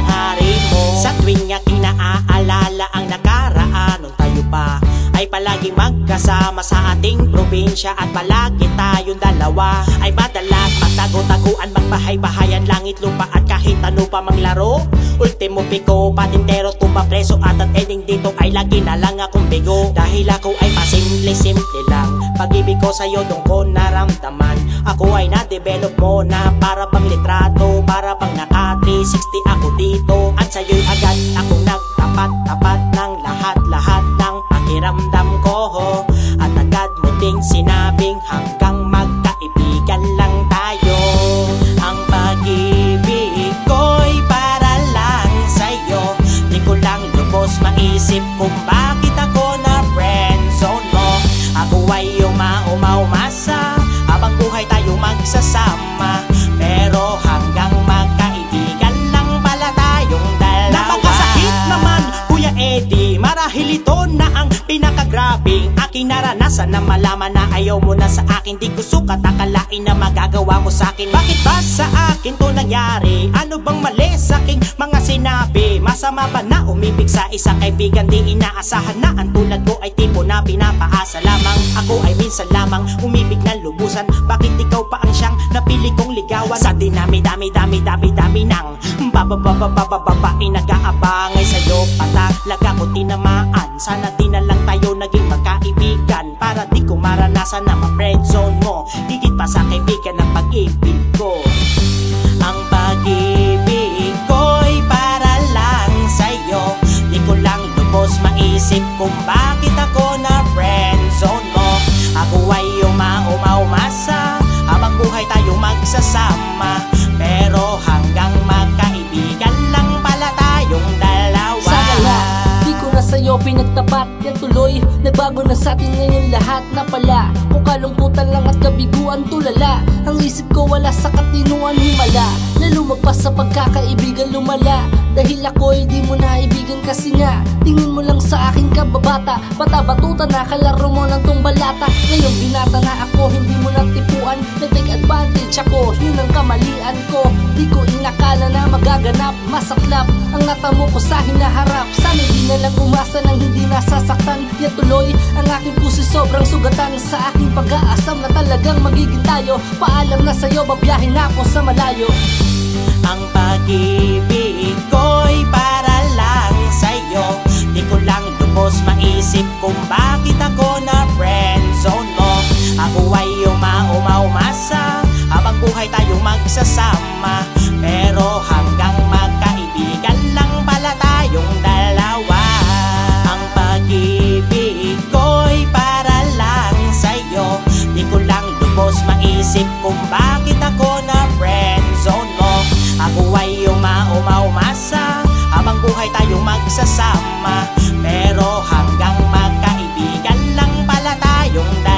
ng hari mo. Sa tuwing aking naaalala ang nakaraan nung tayo pa ay palaging magkasama sa ating probinsya, at palagi tayong dalawa ay madalas magtago-taguan, magbahay-bahayan, langit lupa at kahit ano pa mang laro. Ultimo piko, patintero, tumba preso, at ang ending dito ay lagi na lang akong bigo. Dahil ako ay pasimple-simple lang, pag-ibig ko sa'yo doon ko naramdaman. Ako ay na-develop mo na para bang litrato, para bang naka 360 ako dito, at sa'yo'y agad akong nagtapat-tapat ng lahat-lahat ng pakiramdam ko. At agad mo ding sinabing hanggang magkaibigan lang tayo. Ang pag-ibig ko'y para lang sa'yo, di ko lang lubos maisip kung bakit ako na friendzone mo. Ako ay umasa habang buhay tayo magsasama, pero hanggang magkaibigan lang pala tayong dalawa. Napakasakit naman, Kuya Eddie, marahil ito na ang pinakagrabing aking naranasan, na malaman na ayaw mo na sa akin. Di ko sukat akalain na magagawa mo sa akin. Bakit ba sa akin to nangyari? Ano bang mali sa aking mga sinabi? Masama ba na umibig sa isang kaibigan? Di inaasahan na ang tulad ko ay tipo na pinapaasa lamang. Ako ay minsan lamang umibig na lubusan. Bakit ikaw pa ang siyang napili kong ligawan? Sa dinami-dami nang bababababababae nag-aabang ay sa'yo patalaga ko tinamaan. Sana di na lang tayo naging magkaibigan, para di ko maranasan na ma-friendzone mo. Higit pa sa kaibigan ng pag-ibig ko. Ang pag-ibig ko'y para lang sa'yo, di ko lang lubos maisip kung bakit ako na friendzone mo. Ako ay umasa habang buhay tayo magsasama, pero hanggang magkaibigan lang pala tayong dalawa. Sana di ko na sa'yo pinagtapat, yan tuloy nagbago na sa'tin ngayon lahat na pala. Kung kalungkutan lang at kabiguan tulala, ang isip ko wala sa katinuan himala. Lalo magpas sa pagkakaibigan lumala, dahil ako'y di mo naibigan kasi nga tingin mo lang sa akin kababata. Bata-batuta na kalaro mo ng tumbalata. Ngayon binata na ako, hindi mo natipuan, na-take advantage ako, yun ang kamalian ko. Di ko inakala na magaganap, masaklap ang natamo ko sa hinaharap. Sana di na lang umasa nang hindi nasasaktan. Yan tuloy ang aking puso sobrang sugatan, sa aking pag-aasam na talagang magiging tayo. Paalam na sa'yo, babiyahin ako sa malayo. Ang pag-ibig ko'y para lang sa'yo, di ko lang lubos maisip kung bakit ako na friendzone mo. Ako ay umasa habang buhay tayong magsasama, pero hanggang magkaibigan lang pala tayong dalawa. Ang pag-ibig ko'y para lang sa'yo, di ko lang lubos maisip kung bakit ako na friendzone mo. Ako ay umasa habang buhay tayong magsasama, pero hanggang magkaibigan lang pala tayong dalawa.